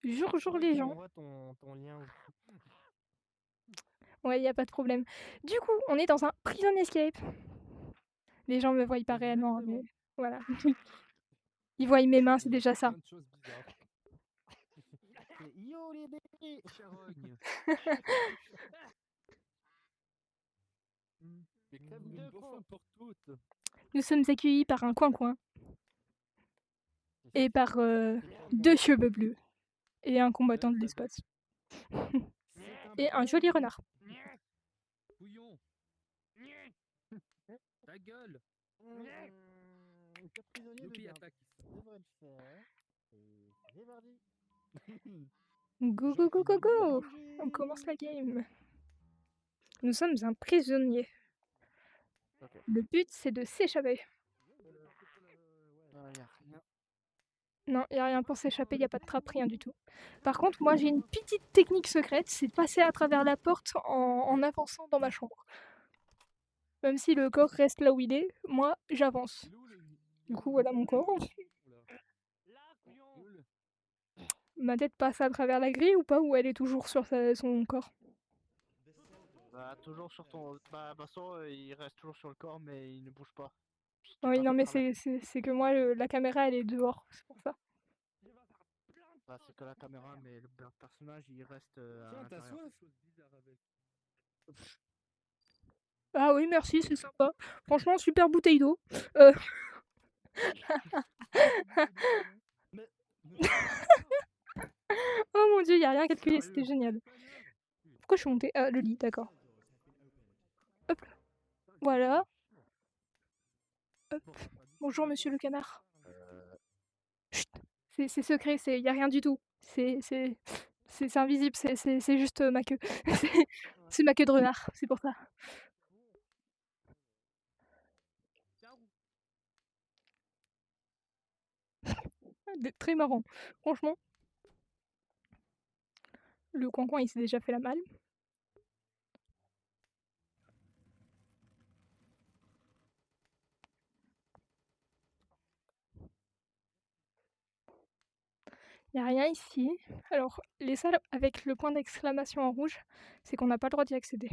Jure Faudrait que les tu gens. m'envoies ton lien aussi. Ouais, y a pas de problème. Du coup, on est dans un prison escape. Les gens me voient pas réellement, hein, mais Exactement. voilà. Ils voient mes mains, c'est Il a déjà fait ça. plein de choses bizarres. C'est yo les bébés. Charogne. Mais crève une Deux bonne cons. fois pour toutes. Nous sommes accueillis par un coin-coin et par C'est quelqu'un. 2 cheveux bleus et un combattant Deux de aveugles. l'espace. C'est un Et un joli bouillon. renard. Bouillon. Ta gueule. Le prisonnier de Youpi garde. attaque. Devrait le faire. Et c'est parti. Go go go Gentil go nounours. go! On commence la game. Nous sommes un prisonnier. Ok. Le but, c'est de s'échapper. Y'a rien. Non, y a rien pour s'échapper, y a pas de trappe, rien du tout. Par contre, moi, j'ai une petite technique secrète, c'est de passer à travers la porte en avançant dans ma chambre. Même si le corps reste là où il est, moi, j'avance. Il est où le. Du coup, voilà mon corps. Cool. Ma tête passe à travers la grille ou pas, ou elle est toujours sur son corps? Bah, toujours sur ton. Bah, de toute façon, il reste toujours sur le corps, mais il ne bouge pas. Oui, non, mais Par la- c'est que moi, la caméra, elle est dehors, c'est pour ça. Bah, c'est que la caméra, mais le personnage, il reste à Tiens, t'as l'intérieur. soif? Chose bizarre avec. Ah oui, merci, c'est sympa. Franchement, super bouteille d'eau. Euh, Mais. oh mon dieu, y a rien qu'à crier, c'était Sérieux? génial. Seigneur. Pourquoi je suis montée? Ah, le lit, d'accord. Hop, voilà. Hop. Bonjour, monsieur le canard. Chut, c'est secret, y a rien du tout. C'est invisible, c'est juste ma queue. C'est ma queue de renard, c'est pour ça. Très marrant. Franchement, le coin-coin, il s'est déjà fait la malle. Il n'y a rien ici. Alors, les salles avec le point d'exclamation en rouge, c'est qu'on n'a pas le droit d'y accéder.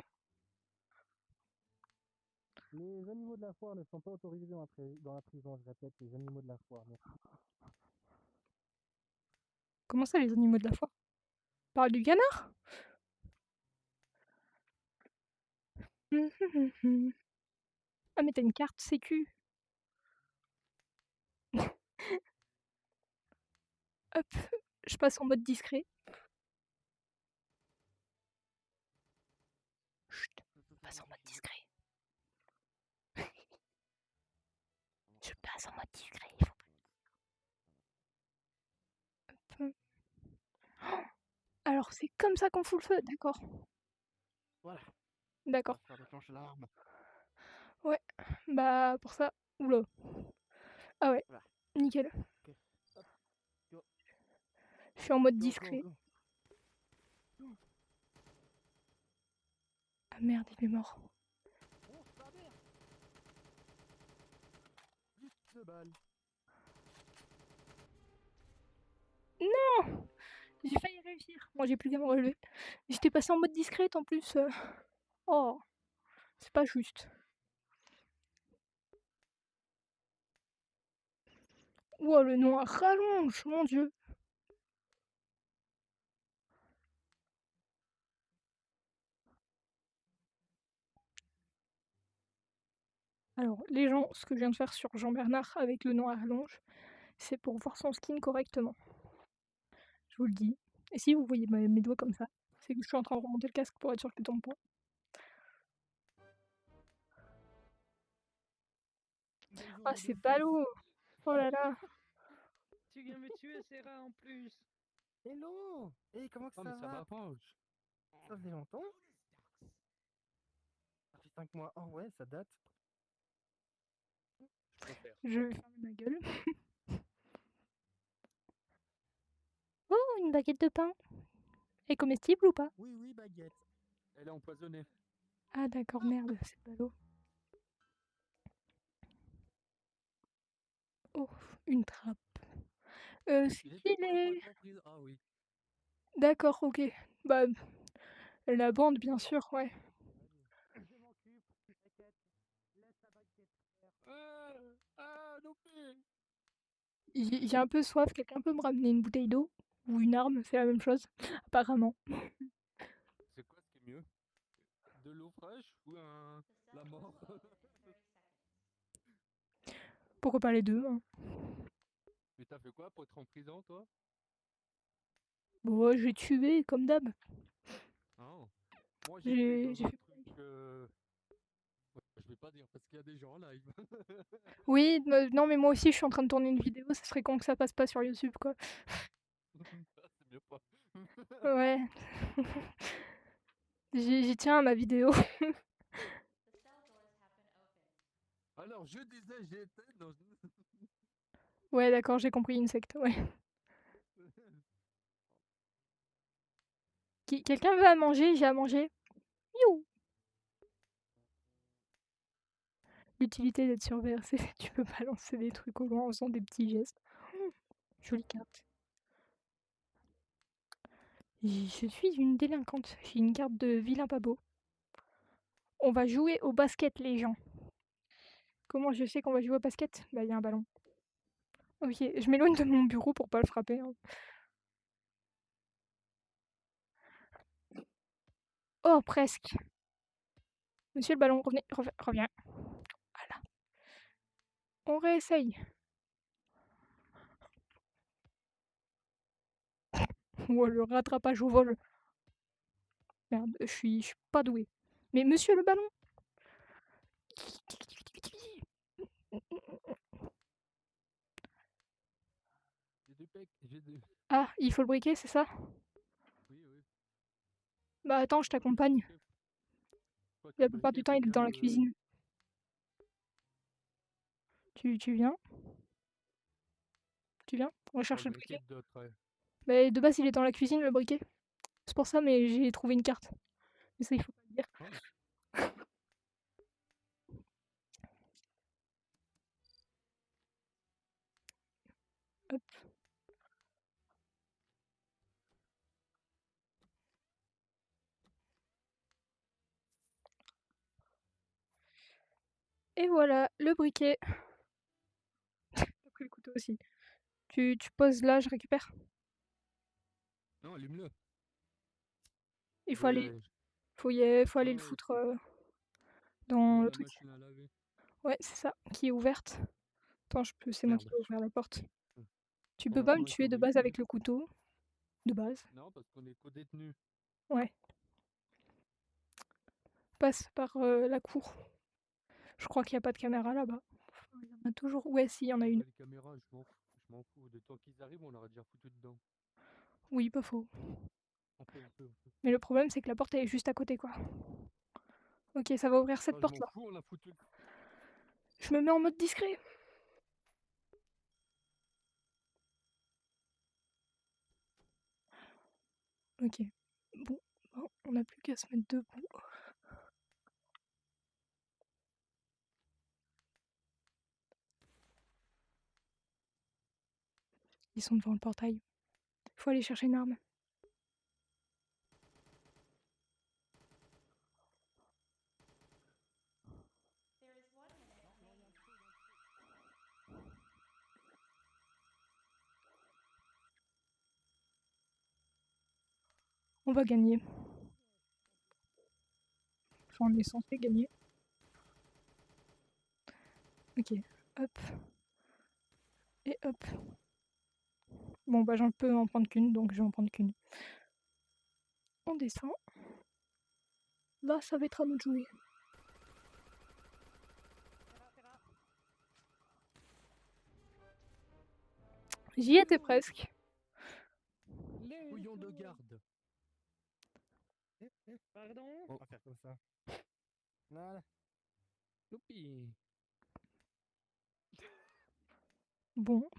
Les animaux de la foire ne sont pas autorisés dans la prison, je répète, les animaux de la foire. Merci. Comment ça, les animaux de la foire? Parle du canard? Ah, mais t'as une carte sécu. Hop, je passe en mode discret. Chut, passe en mode discret. Je passe en mode discret, il faut pas. Hop. Oh, alors, c'est comme ça qu'on fout le feu, d'accord. Voilà. On D'accord. va faire déclencher l'alarme. Ouais, bah pour ça. Oula. Ah ouais, Voilà. nickel. Ok. Hop. Go. Je suis en mode Go, go, discret. go. Ah merde, il est mort. Oh, sa mère. 10 de balles. Non! J'ai failli réussir. Moi, j'ai plus qu'à me relever. J'étais passé en mode discrète en plus. Oh, c'est pas juste. Ouah, le noir rallonge, mon dieu. Alors, les gens, ce que je viens de faire sur Jean-Bernard avec le noir rallonge, c'est pour voir son skin correctement. Je vous le dis. Et si vous voyez mes doigts comme ça, c'est que je suis en train de remonter le casque pour être sûr qu'il tombe pas. Bonjour, Ah, mot de c'est passe. ballot. Oh là là. Tu viens me tuer, Serra, en plus. Hello. Hey, comment que Oh, ça mais ça va? m'arrange. Ça fait longtemps? Ça fait 5 mois. Oh ouais, ça date. Je préfère. Je vais fermer ma gueule. Oh, une baguette de pain. Est comestible ou pas? Oui, oui, baguette. Elle est empoisonnée. Ah d'accord, merde, c'est ballot. Oh, une trappe. J'étais pas Stylé. complètement prise. Ah oui. D'accord, OK. Bah, la bande, bien sûr, ouais. Je m'occupe, t'inquiète. Laisse la baguette faire. Loupé. J'ai un peu soif, quelqu'un peut me ramener une bouteille d'eau? Ou une arme, c'est la même chose, apparemment. C'est quoi ce qui est mieux? De l'eau fraîche ou la mort? Pourquoi pas les 2, hein? Mais t'as fait quoi pour être en prison, toi? Bon, j'ai tué comme d'hab. Oh. Moi, j'étais J'ai dans un fait truc. Ouais, je vais pas dire parce qu'il y a des gens en live. oui, non, mais moi aussi, je suis en train de tourner une vidéo, ça serait con que ça passe pas sur YouTube, quoi. C'est mieux pas. Ouais. J'y tiens à ma vidéo. Alors, je disais, j'étais dans une. Ouais, d'accord, j'ai compris, une secte, ouais. Quelqu'un veut à manger? J'ai à manger. You! L'utilité d'être surveillé, c'est que tu peux balancer des trucs au loin en faisant des petits gestes. Jolie carte. Je suis une délinquante. J'ai une carte de vilain pas beau. On va jouer au basket, les gens. Comment je sais qu'on va jouer au basket? Bah, il y a un ballon. Ok, je m'éloigne de mon bureau pour pas le frapper, hein. Oh, presque. Monsieur le ballon, revenez, reviens. Voilà. On réessaye. Oh, le rattrapage au vol. Merde, je suis pas douée. Mais monsieur le ballon. J'ai des pecs, j'ai des. Ah, il faut le briquer, c'est ça? Oui, oui. Bah attends, je Faut le t'accompagne. briquet. Quoi que La le plupart du briquet, temps, faut il est bien dans la le. cuisine. Tu viens? Tu viens? On va Pour le chercher le briquet briquet. de d'autres. Ouais. Mais de base, il est dans la cuisine, le briquet. C'est pour ça, mais j'ai trouvé une carte. Mais ça, il faut pas le dire. Oh. Hop. Et voilà, le briquet. J'ai pris le couteau aussi. Tu poses là, je récupère. Non, allume-le. Il Je faut aller, vais. faut aller Ouais, le ouais. foutre dans Dans le la truc. machine à laver. Ouais, c'est ça, qui est ouverte. Attends, c'est moi qui Merde. dois ouvrir la porte. Tu Pour peux pas me l'instant, il faut tuer de briquer. base avec le couteau. De base. Non, parce qu'on est co-détenus. Ouais. Passe par la cour. Je crois qu'il n'y a pas de caméra là-bas. Enfin, il y en a toujours. Ouais, si, il y en a une. Les caméras, je m'en fous. De temps qu'ils arrivent, on aurait déjà foutu dedans. Oui, pas faux. On peut, on peut, on peut. Mais le problème, c'est que la porte, elle est juste à côté, quoi. Ok, ça va ouvrir cette Ah, je m'en porte-là. fous, on a foutu. Je me mets en mode discret. Ok. Bon, on n'a plus qu'à se mettre debout. Ils sont devant le portail. Faut aller chercher une arme. On va gagner. Enfin, on est censé gagner. Ok. Hop. Et hop. Bon, bah j'en peux en prendre qu'une, donc je vais en prendre qu'une. On descend. Là, ça va être à nous de jouer. J'y étais presque. Les bouillons de garde. Pardon? On va faire comme ça. Voilà. Youpi. Bon.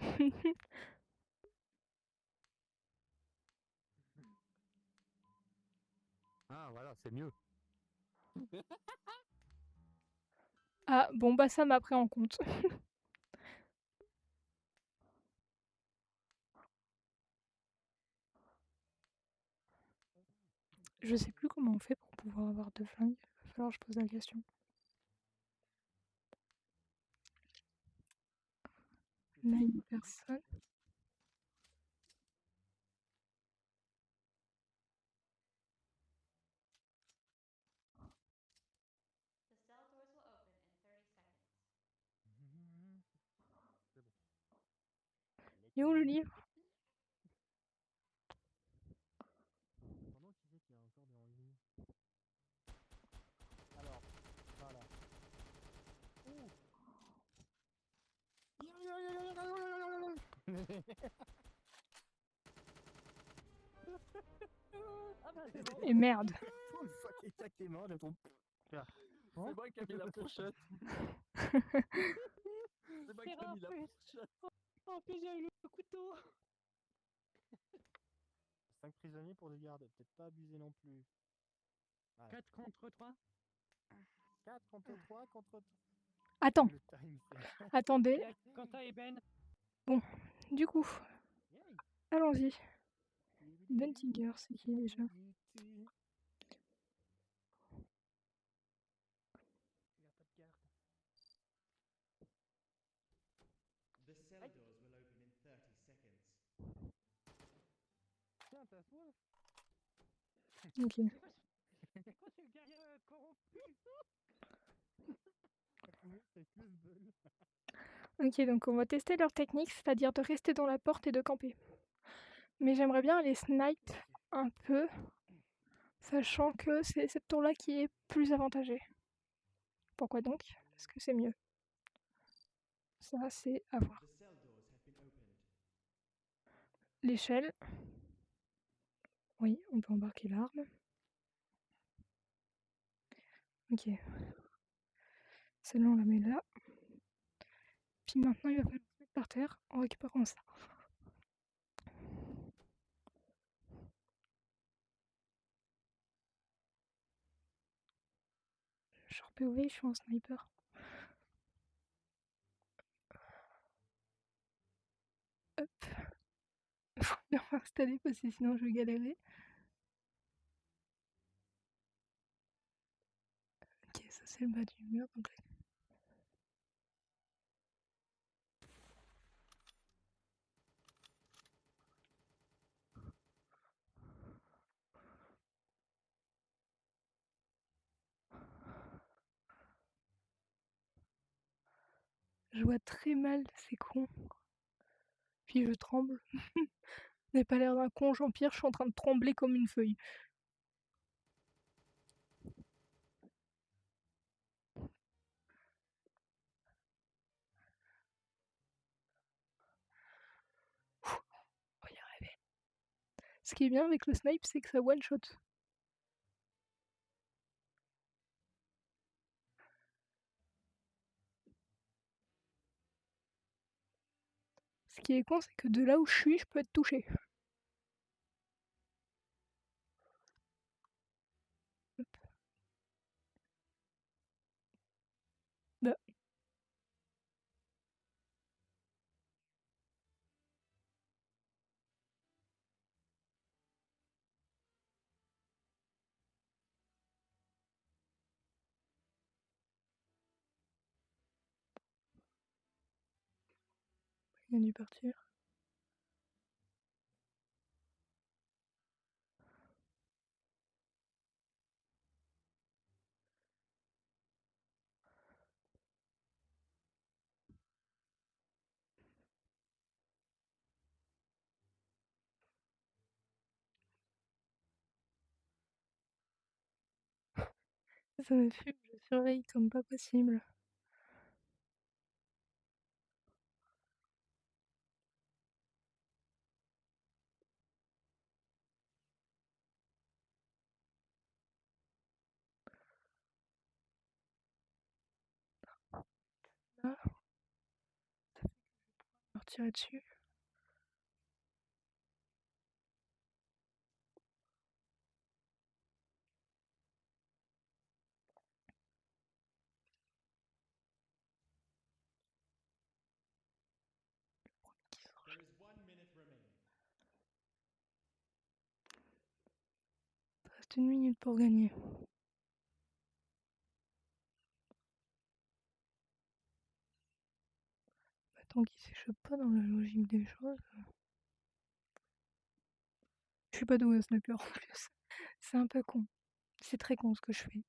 Ah, voilà, c'est mieux. Ah, bon, bah ça m'a pris en compte. Je sais plus comment on fait pour pouvoir avoir 2 flingues. Va falloir que je pose la question. Là, il y a personne. Il est où le livre? Pendant qu'il sait qu'il y a encore des ennemis. Alors, voilà. Ah bah c'est bon. Et merde. Une fois que quelqu'un qui est mort, ils font. C'est moi qui ai mis la fourchette. C'est moi qui ai Serra, mis la plus. fourchette. En plus j'ai eu le couteau. 5 prisonniers pour des gardes, peut-être pas abuser non plus. 4 contre 3. 4 contre 3 contre. Attends, Le time fait. attendez. Il y a Quentin et Ben. Du coup, Yay. allons-y. Buntiger, c'est qui déjà? Il n'y a pas de garde. The cell doors will open in 30 seconds. Tiens, t'as soif. Ok. C'est quoi ce guerrier corrompu? C'est plus bol. Ok, donc on va tester leur technique, c'est-à-dire de rester dans la porte et de camper. Mais j'aimerais bien les snipe un peu, sachant que c'est cette tour-là qui est plus avantagée. Pourquoi donc? Parce que c'est mieux. Ça, c'est à voir. The cell doors have been opened. L'échelle. Oui, on peut embarquer l'arme. Ok. Celle-là, on la met là. Puis maintenant, il va falloir se mettre par terre en récupérant ça. Genre POV, je suis en sniper. Hop. Faut bien m'installer parce que sinon je vais galérer. Ok, ça c'est le bas du mur. Donc là. Je vois très mal, c'est con. Puis je tremble. Je n'ai pas l'air d'un con, j'empire, je suis en train de trembler comme une feuille. On va y arriver. Ce qui est bien avec le snipe, c'est que ça one shot. Ce qui est con, c'est que de là où je suis, je peux être touché. Hop. Bah. Il a dû partir. Ça me fume, je surveille comme pas possible. Là, ça fait que je vais pouvoir leur tirer dessus. There is 1 minute remaining. Il reste reste 1 minute pour gagner. Tant qu'il s'échappe pas dans la logique des choses. Je suis pas douée au sniper en plus. C'est un peu con. C'est très con ce que je fais.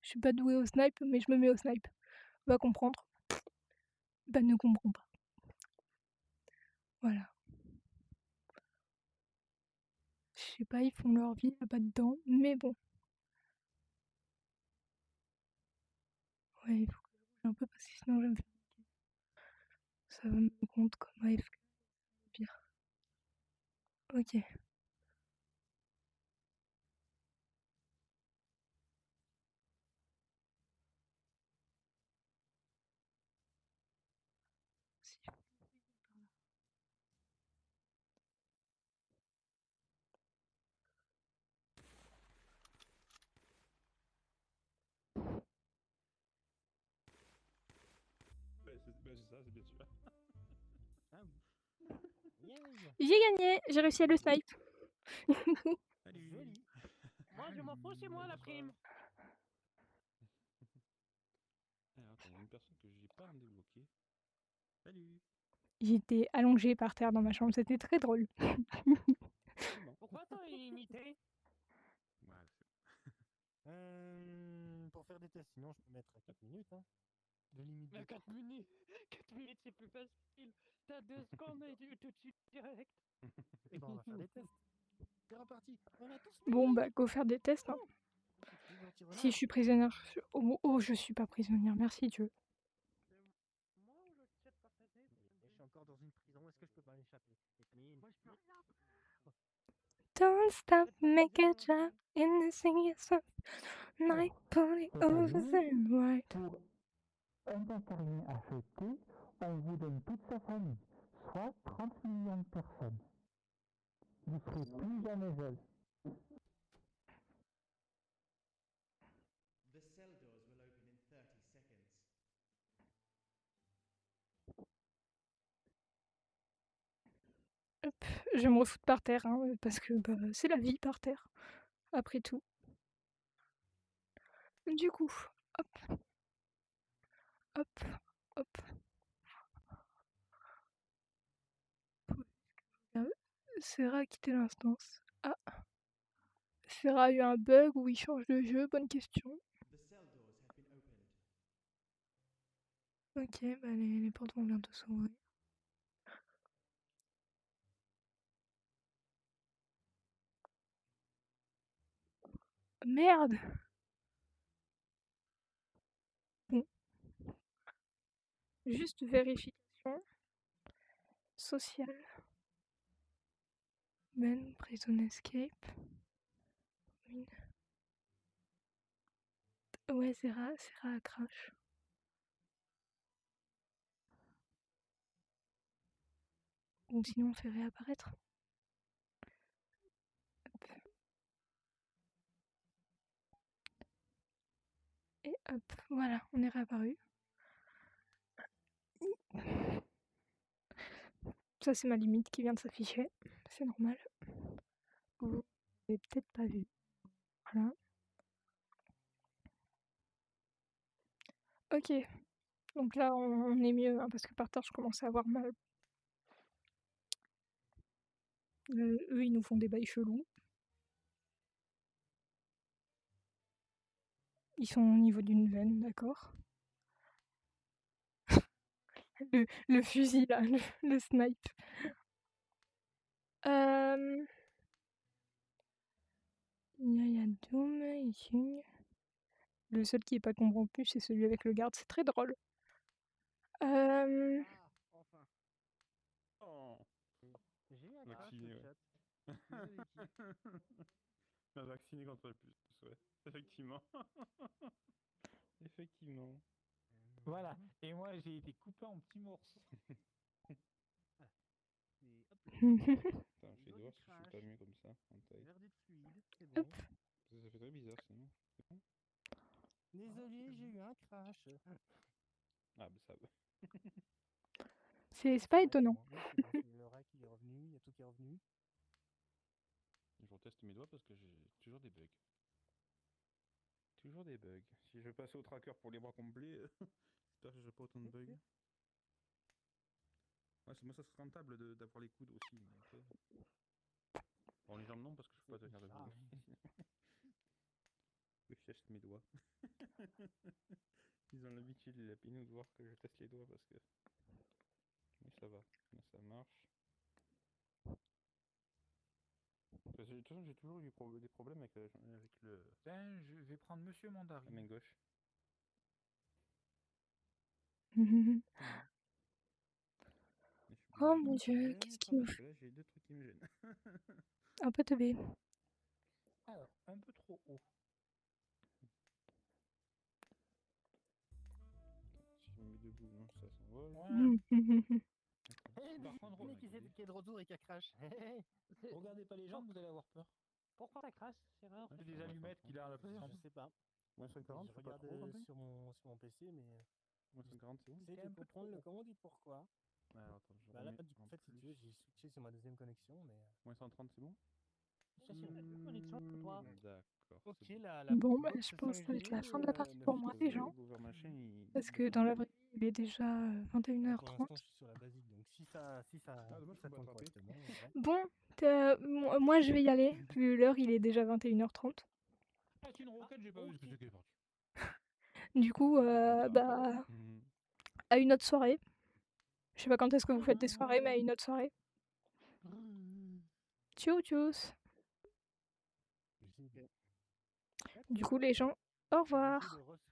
Je suis pas douée au snipe, mais je me mets au snipe. Va comprendre. Bah ne comprends pas. Voilà. Je sais pas, ils font leur vie là-bas dedans, mais bon. Ouais, il faut que je bouge un peu parce que sinon je vais me faire niquer. Ça va me compte comme AFK, pire. Ok. Si. C'est ça, c'est bien sûr. Ah oui. Yeah. J'ai gagné, j'ai réussi à le snipe. Joli. Moi, je m'en fous, c'est moi la prime. Alors, attends, il y a une personne que j'ai pas débloqué. Salut. J'étais allongée par terre dans ma chambre, c'était très drôle. Bon. Pourquoi t'as imité? Voilà, Pour faire des tests, sinon je peux mettre à 4 minutes, hein. De limite de 4 minutes. 4 minutes, c'est plus facile. T'as 2 secondes et tout de suite direct. Et ben on va faire des tests. C'est reparti. On a tous Bon bah go faire des tests. Hein. Si je suis prisonnière. Oh, oh, je suis pas prisonnière, merci Dieu. Moi ou le chat partagé? Je suis encore dans une prison, est-ce que je peux pas m'échapper? Moi, je peux rien. Don't stop, make a job in the singing stuff. Night party over and right. Pour un incarné acheté, on vous donne toute sa famille, soit 30 millions de personnes. Vous ne serez plus jamais seul. The cell doors will open in 30 seconds. Hop, je vais me refoutre par terre, hein, parce que bah, c'est la vie par terre, après tout. Du coup, hop, hop, hop. Sarah a quitté l'instance. Ah, Sarah a eu un bug ou il change de jeu, bonne question. The cell doors have been opened. Ok, bah les portes vont bientôt s'ouvrir. Merde! Bon. Juste vérification. Sociale. Men, prison escape. Win. Ouais, Sarah crash. Ou sinon on fait réapparaître. Hop. Et hop, voilà, on est réapparu. Ça c'est ma limite qui vient de s'afficher, c'est normal. Vous l'avez peut-être pas vu. Voilà. Ok, donc là on est mieux, hein, parce que par terre je commençais à avoir mal. Eux ils nous font des bails chelous. Ils sont au niveau d'une veine, d'accord. Le fusil là, le snipe. Il y a Doom, Ying. Le seul qui est pas corrompu, c'est celui avec le garde, c'est très drôle. Ah, enfin. Oh. J'ai eu un Vacciné, crash au ouais. chat. Désolé, qui M'a vacciné contre le plus de souhait. Effectivement. Effectivement. Voilà, et moi j'ai été coupé en petits morceaux. Et hop là. Attends, je vais voir si je suis pas mieux comme ça, en taille. Verdict fluide, c'est bon. Hop. Ça fait très bizarre sinon. C'est bon. Désolé, j'ai eu un crash. Ah, bah ça va. C'est pas étonnant. Oui, c'est bon, c'est le rat qui est revenu, il y a tout qui est revenu. Je retrouve teste mes doigts parce que j'ai toujours des bugs. Toujours des bugs. Si je passais au tracker pour les bras complets, j'espère que j'ai pas autant de bugs. Ouais, moi ça serait rentable d'avoir les coudes aussi. Mais après... Bon, les jambes non parce que je peux pas tenir debout. Je teste mes doigts. Ils ont l'habitude les lapinous de voir que je teste les doigts parce que... Mais ça va, mais ça marche. De toute façon, j'ai toujours eu des problèmes avec le... Ben, je vais prendre Monsieur la Mandarine. main gauche. Et je suis Oh obligé mon de Dieu, changer qu'est-ce pas qui me parce que là j'ai deux trucs qui me gênent. un peu teubé. Alors, un peu trop haut. Si je me mets debout, non, ça s'envole. Par contre, Le mec qui est de retour et qui a crash. Regardez pas les jambes, vous allez avoir peur. Pourquoi ça crache? C'est rare. c'est des allumettes qu'il a à l'intérieur. Je sais pas. Moins 140, Je faut pas regarde trop quand même. sur mon PC, mais Moins 140, c'est bon. j'essaie de comprendre le comment dit pourquoi. Alors attends, je Bah là, remets du coup, en en fait, si plus. tu veux, j'ai switché sur ma deuxième connexion, mais... Moins 130, c'est bon. Ça, c'est la même connexion que toi. D'accord. Ok, c'est bon. la Bon, bah, box je pense que ça va être la 5G, fin de la partie pour moi, les gens. Over machin, il... Parce que dans la vraie vie, il est déjà Pour 21h30. l'instant, je suis sur la basique, donc si ça dommage, ça faut pas tourne attraper. correctement, ouais. Bon, moi je vais y aller, vu l'heure, il est déjà 21h30. Ah, c'est une roquette, j'ai pas vu ce que c'est qui est parti. Du coup, bah, à une autre soirée. Je sais pas quand est-ce que vous faites des soirées, mais à une autre soirée. Tchou tchous. J'essaie de- Du coup, les gens, au revoir. j'essaie de